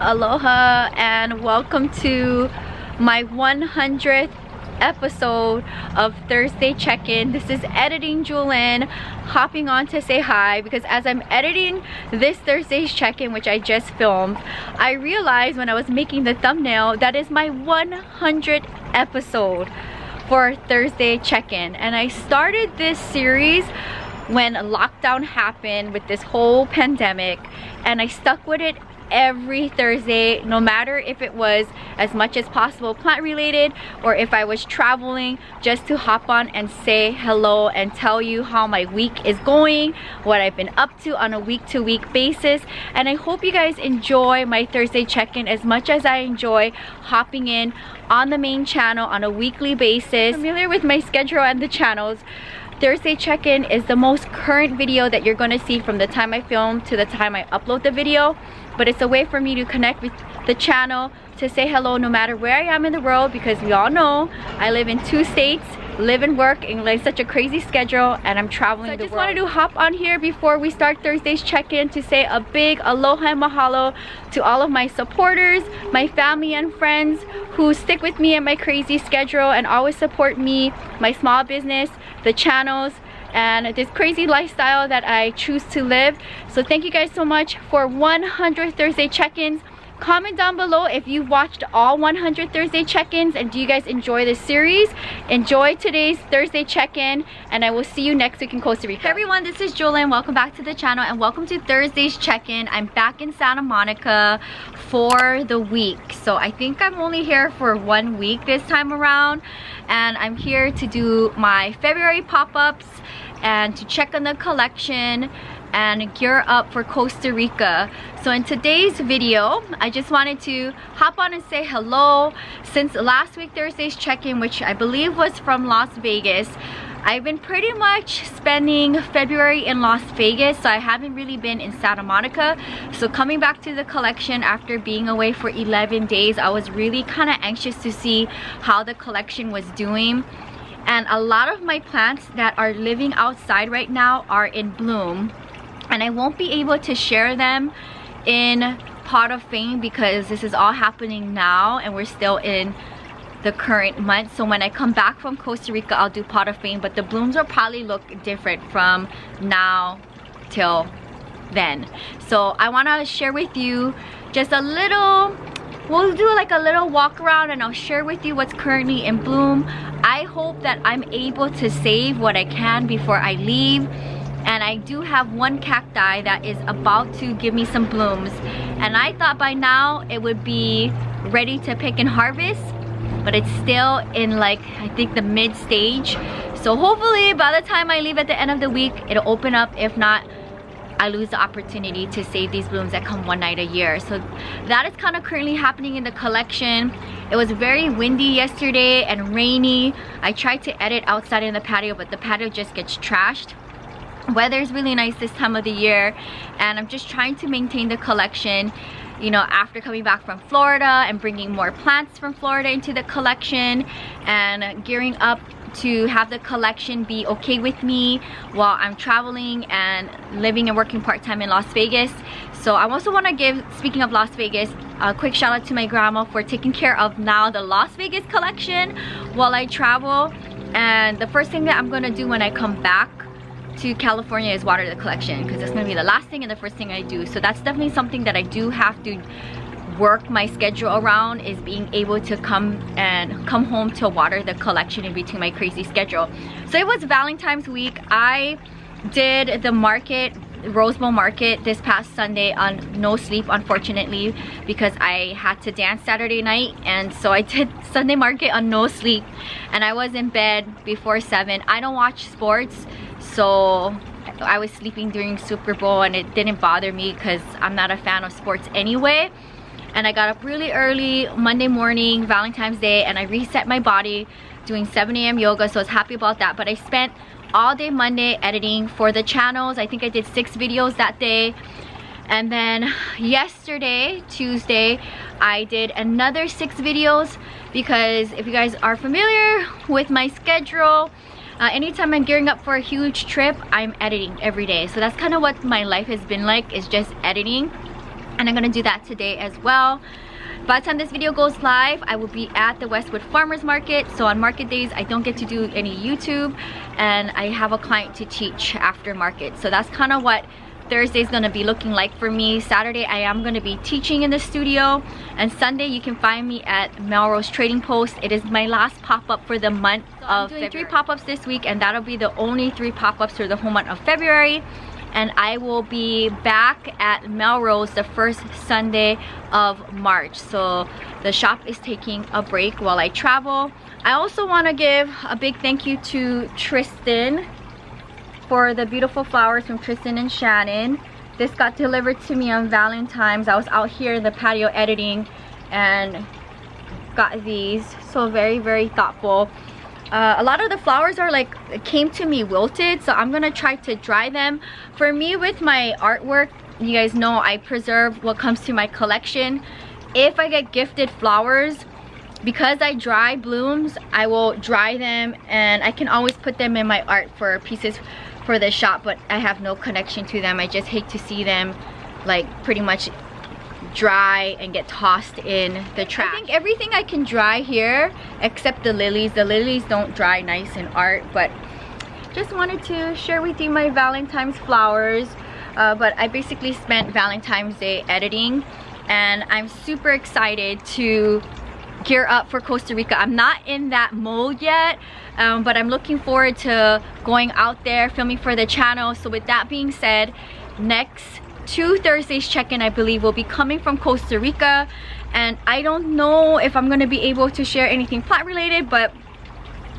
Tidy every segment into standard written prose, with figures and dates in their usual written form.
Aloha and welcome to my 100th episode of Thursday check-in. This is editing Jewelyn hopping on to say hi because as I'm editing this Thursday's check-in, which I just filmed, I realized when I was making the thumbnail that is my 100th episode for Thursday check-in. And I started this series when lockdown happened with this whole pandemic, and I stuck with it every Thursday, no matter if it was as much as possible plant related or if I was traveling, just to hop on and say hello and tell you how my week is going, what I've been up to on a week-to-week basis. And I hope you guys enjoy my Thursday check-in as much as I enjoy hopping in on the main channel on a weekly basis. Familiar with my schedule and the channels, Thursday check-in is the most current video that you're going to see from the time I film to the time I upload the video. But it's a way for me to connect with the channel, to say hello no matter where I am in the world, because we all know I live in 2 states, live and work in like such a crazy schedule, and I'm traveling the world. I just wanted to hop on here before we start Thursday's check-in to say a big aloha and mahalo to all of my supporters, my family and friends who stick with me in my crazy schedule and always support me, my small business, the channels, and this crazy lifestyle that I choose to live. So thank you guys so much for 100 Thursday check-ins. Comment down below if you watched all 100 Thursday check-ins and do you guys enjoy this series. Enjoy today's Thursday check-in and I will see you next week in Costa Rica. Hey everyone, this is Jewelyn. Welcome back to the channel and welcome to Thursday's check-in. I'm back in Santa Monica for the week. So I think I'm only here for 1 week this time around, and I'm here to do my February pop-ups and to check on the collection and gear up for Costa Rica. So in today's video, I just wanted to hop on and say hello. Since last week Thursday's check-in, which I believe was from Las Vegas, I've been pretty much spending February in Las Vegas, so I haven't really been in Santa Monica. So coming back to the collection after being away for 11 days, I was really kind of anxious to see how the collection was doing. And a lot of my plants that are living outside right now are in bloom, and I won't be able to share them in Pot of Fame because this is all happening now and we're still in the current month. So when I come back from Costa Rica, I'll do Pot of Fame, but the blooms will probably look different from now till then. So I want to share with you just a little, we'll do like a little walk around and I'll share with you what's currently in bloom. I hope that I'm able to save what I can before I leave. And I do have one cacti that is about to give me some blooms. And I thought by now it would be ready to pick and harvest, but it's still in like, I think the mid stage. So hopefully by the time I leave at the end of the week, it'll open up. If not, I lose the opportunity to save these blooms that come one night a year. So that is kind of currently happening in the collection. It was very windy yesterday and rainy. I tried to edit outside in the patio, but the patio just gets trashed. Weather is really nice this time of the year, and I'm just trying to maintain the collection, you know, after coming back from Florida and bringing more plants from Florida into the collection and gearing up to have the collection be okay with me while I'm traveling and living and working part-time in Las Vegas. So I also want to give, speaking of Las Vegas, a quick shout out to my grandma for taking care of now the Las Vegas collection while I travel. And the first thing that I'm going to do when I come back to California is water the collection, because it's going to be the last thing and the first thing I do. So that's definitely something that I do have to work my schedule around, is being able to come home to water the collection in between my crazy schedule. So it was Valentine's week. I did the market, Rose Bowl market, this past Sunday on no sleep, unfortunately, because I had to dance Saturday night, and so I did Sunday market on no sleep, and I was in bed before 7. I don't watch sports, so I was sleeping during Super Bowl and it didn't bother me because I'm not a fan of sports anyway. And I got up really early Monday morning, Valentine's Day, and I reset my body doing 7 a.m. yoga, so I was happy about that. But I spent all day Monday editing for the channels. I think I did 6 videos that day. And then yesterday, Tuesday, I did another 6 videos because if you guys are familiar with my schedule, anytime I'm gearing up for a huge trip, I'm editing every day. So that's kind of what my life has been like, is just editing. and I'm gonna do that today as well. By the time this video goes live, I will be at the Westwood Farmers Market. So on market days, I don't get to do any YouTube, and I have a client to teach after market. So that's kind of what Thursday is gonna be looking like for me. Saturday, I am gonna be teaching in the studio, and Sunday you can find me at Melrose Trading Post. It is my last pop-up for the month of February. I'm doing 3 pop-ups this week, and that'll be the only 3 pop-ups for the whole month of February. And I will be back at Melrose the first Sunday of March. So the shop is taking a break while I travel. I also want to give a big thank you to Tristan for the beautiful flowers from Tristan and Shannon. This got delivered to me on Valentine's. I was out here in the patio editing and got these. So very, very thoughtful. A lot of the flowers are like, came to me wilted, so I'm gonna try to dry them. For me, with my artwork, you guys know I preserve what comes to my collection. If I get gifted flowers, because I dry blooms, I will dry them, and I can always put them in my art for pieces for the shop, but I have no connection to them. I just hate to see them like pretty much dry and get tossed in the trash. I think everything I can dry here except the lilies. The lilies don't dry nice in art, but just wanted to share with you my Valentine's flowers. But I basically spent Valentine's Day editing, and I'm super excited to gear up for Costa Rica. I'm not in that mode yet, but I'm looking forward to going out there filming for the channel. So with that being said, next 2 Thursdays check-in, I believe, will be coming from Costa Rica, and I don't know if I'm gonna be able to share anything plant related, but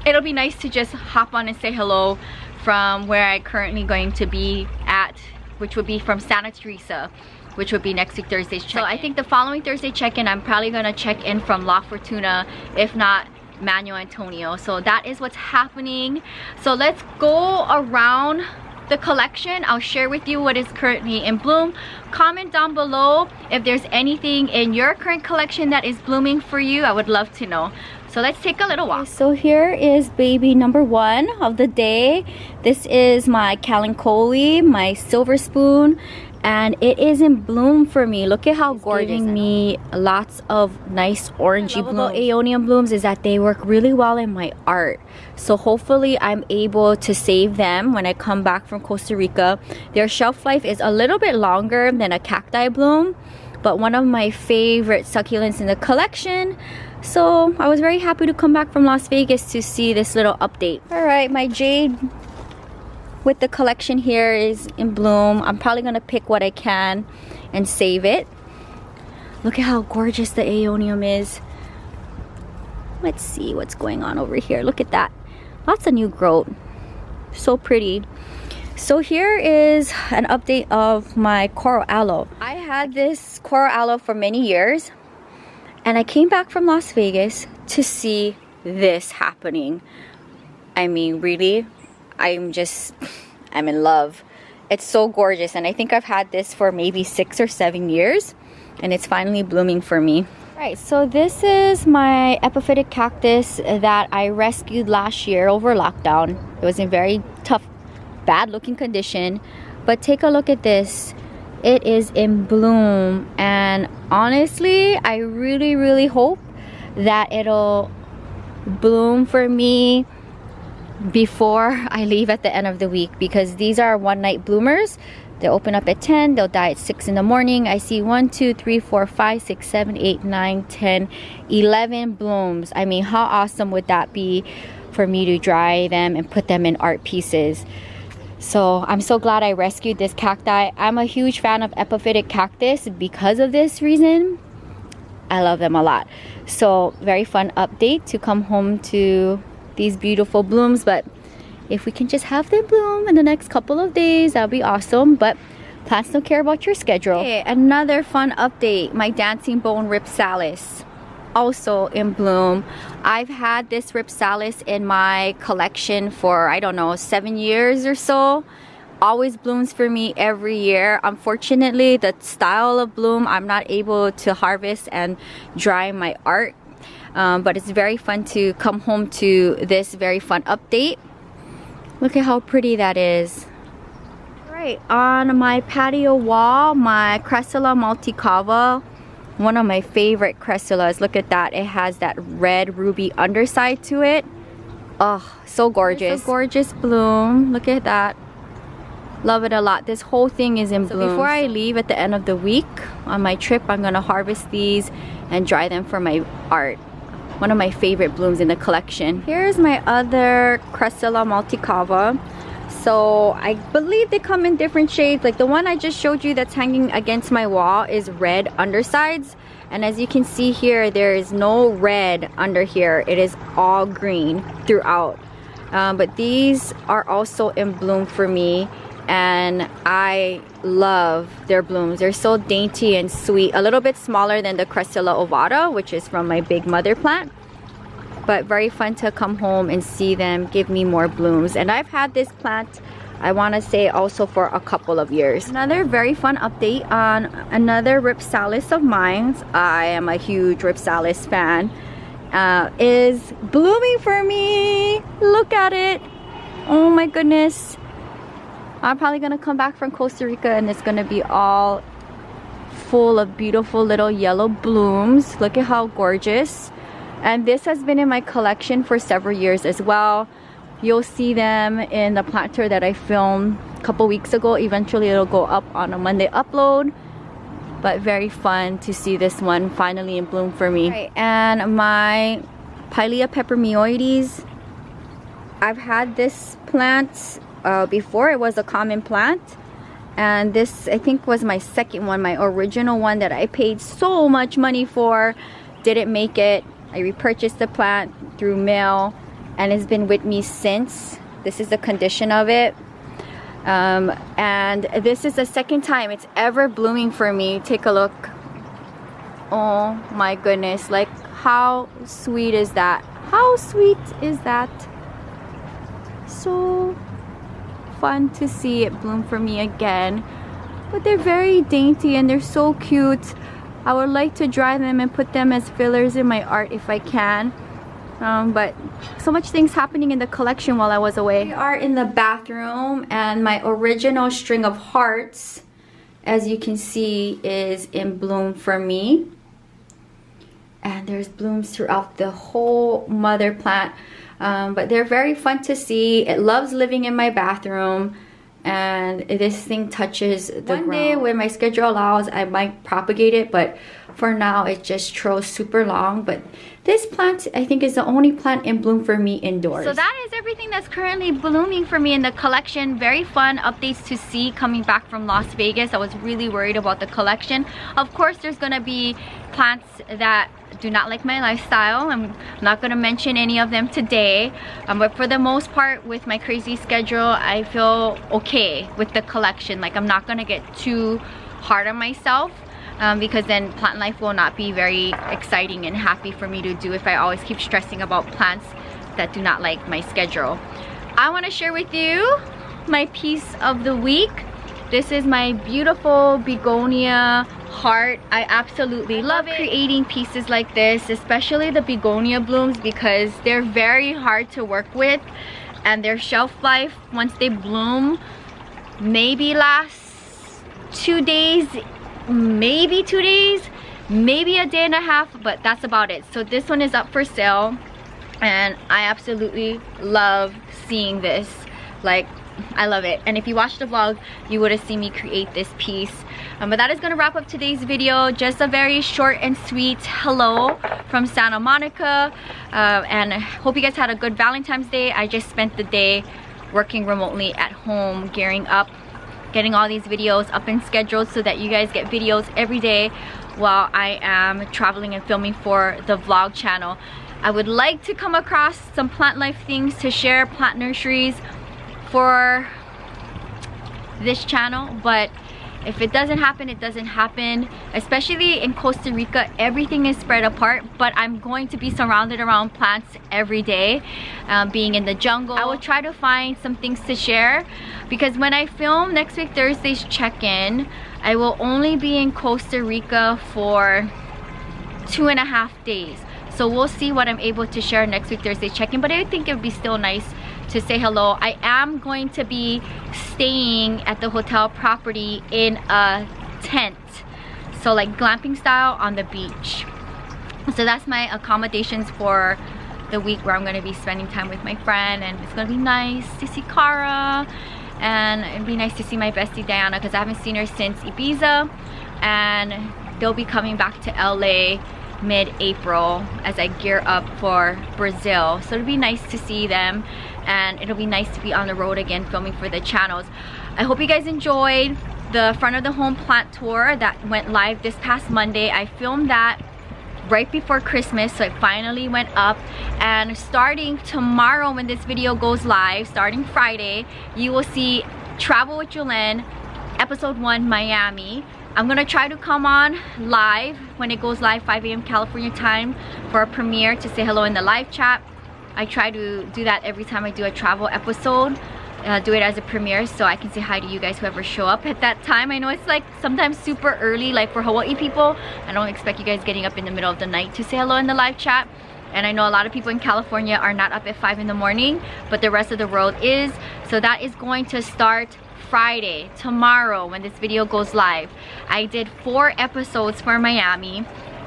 it'll be nice to just hop on and say hello from where I currently going to be at, which would be from Santa Teresa, which would be next week Thursday's check-in. So I think the following Thursday check-in, I'm probably gonna check in from La Fortuna, if not Manuel Antonio. So that is what's happening. So let's go around the collection. I'll share with you what is currently in bloom. Comment down below if there's anything in your current collection that is blooming for you. I would love to know. So let's take a little walk. So here is baby number 1 of the day. This is my Kalancholy, my silver spoon, and it is in bloom for me. Look at how gorgeous. Giving me lots of nice orangey blooms. Aeonium blooms is that they work really well in my art. So hopefully I'm able to save them when I come back from Costa Rica. Their shelf life is a little bit longer than a cacti bloom, but one of my favorite succulents in the collection. So I was very happy to come back from Las Vegas to see this little update. All right, my jade with the collection here is in bloom. I'm probably gonna pick what I can and save it. Look at how gorgeous the Aeonium is. Let's see what's going on over here. Look at that. Lots of new growth. So pretty. So here is an update of my coral aloe. I had this coral aloe for many years, and I came back from Las Vegas to see this happening. I mean, really, I'm in love. It's so gorgeous, and I think I've had this for maybe 6 or 7 years, and it's finally blooming for me. Right, so this is my epiphytic cactus that I rescued last year over lockdown. It was in very tough, bad looking condition, but take a look at this. It is in bloom, and honestly, I really hope that it'll bloom for me before I leave at the end of the week, because these are one night bloomers. They open up at 10, they'll die at 6 in the morning. I see 1, 2, 3, 4, 5, 6, 7, 8, 9, 10, 11 blooms. I mean, how awesome would that be for me to dry them and put them in art pieces? So I'm so glad I rescued this cacti. I'm a huge fan of epiphytic cactus because of this reason. I love them a lot. So very fun update to come home to these beautiful blooms, but if we can just have them bloom in the next couple of days, that'll be awesome. But plants don't care about your schedule. Okay, another fun update, my dancing bone ripsalis, also in bloom. I've had this ripsalis in my collection for, I don't know, 7 years or so. Always blooms for me every year. Unfortunately, the style of bloom I'm not able to harvest and dry my art, but it's very fun to come home to this very fun update. Look at how pretty that is. Alright, Right, on my patio wall, my Cressula multicava, one of my favorite cressulas. Look at that, it has that red ruby underside to it. Oh, so gorgeous. It's a gorgeous bloom. Look at that. Love it a lot. This whole thing is in bloom. Before I leave at the end of the week on my trip, I'm gonna harvest these and dry them for my art. One of my favorite blooms in the collection. Here's my other Cressula multicava. So I believe they come in different shades. Like the one I just showed you that's hanging against my wall is red undersides. And as you can see here, there is no red under here. It is all green throughout. But these are also in bloom for me. And I love their blooms. They're so dainty and sweet. A little bit smaller than the Cressula ovata, which is from my big mother plant. But very fun to come home and see them give me more blooms. And I've had this plant, I want to say, also for a couple of years. Another very fun update on another Ripsalis of mine. I am a huge Ripsalis fan. Is blooming for me. Look at it. Oh my goodness. I'm probably gonna come back from Costa Rica and it's gonna be all full of beautiful little yellow blooms. Look at how gorgeous. And this has been in my collection for several years as well. You'll see them in the planter that I filmed a couple weeks ago. Eventually it'll go up on a Monday upload. But very fun to see this one finally in bloom for me. Right, and my Pilea peperomioides. I've had this plant before. It was a common plant. And this, I think, was my second one. My original one that I paid so much money for didn't make it. I repurchased the plant through mail and it's been with me since. This is the condition of it. And this is the second time it's ever blooming for me. Take a look. Oh my goodness, like how sweet is that? How sweet is that? So fun to see it bloom for me again. But they're very dainty and they're so cute. I would like to dry them and put them as fillers in my art if I can. But so much things happening in the collection while I was away. We are in the bathroom and my original string of hearts, as you can see, is in bloom for me. And there's blooms throughout the whole mother plant. But they're very fun to see. It loves living in my bathroom. And this thing touches the ground. One day when my schedule allows, I might propagate it, but for now it just grows super long. But this plant, I think, is the only plant in bloom for me indoors. So that is everything that's currently blooming for me in the collection. Very fun updates to see coming back from Las Vegas. I was really worried about the collection. Of course, there's gonna be plants that do not like my lifestyle. I'm not going to mention any of them today, but for the most part, with my crazy schedule, I feel okay with the collection. Like, I'm not going to get too hard on myself, because then plant life will not be very exciting and happy for me to do if I always keep stressing about plants that do not like my schedule. I want to share with you my piece of the week. This is my beautiful begonia heart. I absolutely love creating pieces like this, especially the begonia blooms, because they're very hard to work with and their shelf life, once they bloom, maybe lasts 2 days, maybe 2 days, maybe a day and a half, but that's about it. So this one is up for sale and I absolutely love seeing this. Like, I love it. And if you watched the vlog, you would have seen me create this piece. But that is going to wrap up today's video. Just a very short and sweet hello from Santa Monica. And I hope you guys had a good Valentine's Day. I just spent the day working remotely at home, gearing up, getting all these videos up and scheduled so that you guys get videos every day while I am traveling and filming for the vlog channel. I would like to come across some plant life things to share, plant nurseries for this channel, but if it doesn't happen, it doesn't happen. Especially in Costa Rica, everything is spread apart, but I'm going to be surrounded around plants every day, being in the jungle. I will try to find some things to share, because when I film next week Thursday's check-in, I will only be in Costa Rica for 2.5 days. So we'll see what I'm able to share next week Thursday check-in, but I think it would be still nice to say hello. I am going to be staying at the hotel property in a tent, so like glamping style on the beach. So that's my accommodations for the week where I'm going to be spending time with my friend, and it's going to be nice to see Cara, and it'd be nice to see my bestie Diana because I haven't seen her since Ibiza, and they'll be coming back to LA mid-April as I gear up for Brazil. So it'll be nice to see them, and it'll be nice to be on the road again filming for the channels. I hope you guys enjoyed the front of the home plant tour that went live this past Monday. I filmed that right before Christmas, so it finally went up, and starting tomorrow when this video goes live, starting Friday, you will see Travel with Jewelyn episode 1 Miami. I'm gonna try to come on live when it goes live 5 a.m. California time for a premiere to say hello in the live chat. I try to do that every time I do a travel episode, do it as a premiere so I can say hi to you guys, whoever show up at that time. I know it's like sometimes super early, like for Hawaii people. I don't expect you guys getting up in the middle of the night to say hello in the live chat, and I know a lot of people in California are not up at 5 in the morning, but the rest of the world is. So that is going to start Friday, tomorrow, when this video goes live. I did 4 episodes for Miami,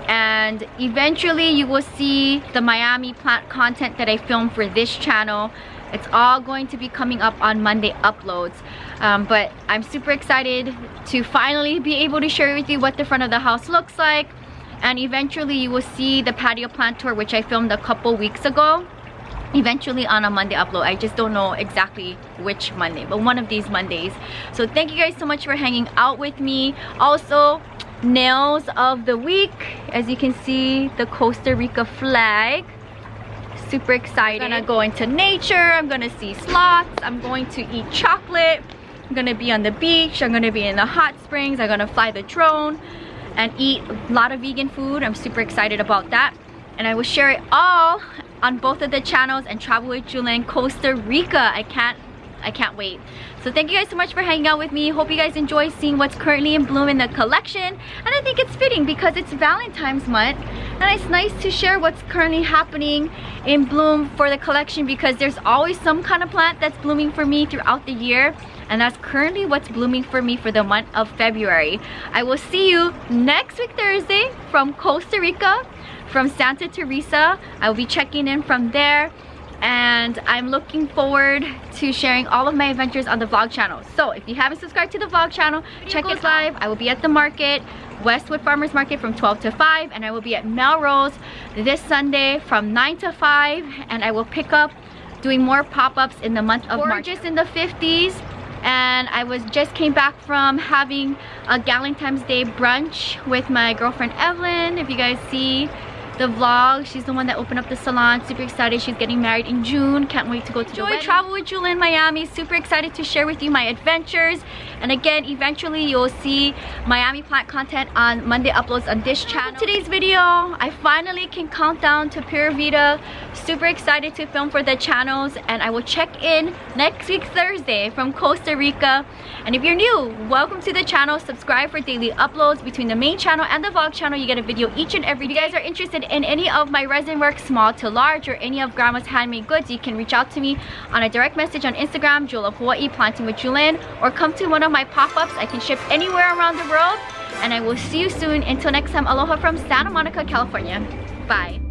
and eventually you will see the Miami plant content that I filmed for this channel. It's all going to be coming up on Monday uploads, but I'm super excited to finally be able to share with you what the front of the house looks like, and eventually you will see the patio plant tour, which I filmed a couple weeks ago, eventually on a Monday upload. I just don't know exactly which Monday, but one of these Mondays. So thank you guys so much for hanging out with me. Also, nails of the week, as you can see, the Costa Rica flag. Super excited. I'm gonna go into nature, I'm gonna see sloths, I'm going to eat chocolate, I'm gonna be on the beach, I'm gonna be in the hot springs, I'm gonna fly the drone and eat a lot of vegan food. I'm super excited about that, and I will share it all on both of the channels and Travel with Jewelyn Costa Rica. I can't wait. So thank you guys so much for hanging out with me. Hope you guys enjoy seeing what's currently in bloom in the collection, and I think it's fitting because it's Valentine's month, and it's nice to share what's currently happening in bloom for the collection, because there's always some kind of plant that's blooming for me throughout the year, and that's currently what's blooming for me for the month of February. I will see you next week Thursday from Costa Rica, from Santa Teresa. I will be checking in from there, and I'm looking forward to sharing all of my adventures on the vlog channel. So if you haven't subscribed to the vlog channel, check it live. I will be at the market, Westwood Farmers Market, from 12 to 5, and I will be at Melrose this Sunday from 9 to 5, and I will pick up doing more pop-ups in the month of March. Gorgeous in the 50s, and I just came back from having a Valentine's Day brunch with my girlfriend Evelyn. If you guys see the vlog, she's the one that opened up the salon. Super excited. She's getting married in June. Can't wait to go to the wedding. Travel with Jewelyn Miami. Super excited to share with you my adventures, and again, eventually you'll see Miami plant content on Monday uploads on this channel. Today's video, I finally can count down to Pura Vida. Super excited to film for the channels, and I will check in next week Thursday from Costa Rica. And if you're new, welcome to the channel. Subscribe for daily uploads. Between the main channel and the vlog channel, you get a video each and every day. If you guys are interested in any of my resin work, small to large, or any of grandma's handmade goods, you can reach out to me on a direct message on Instagram, Jewel of Hawaii Planting with Jewelyn, or come to one of my pop-ups. I can ship anywhere around the world, and I will see you soon. Until next time, aloha from Santa Monica, California. Bye.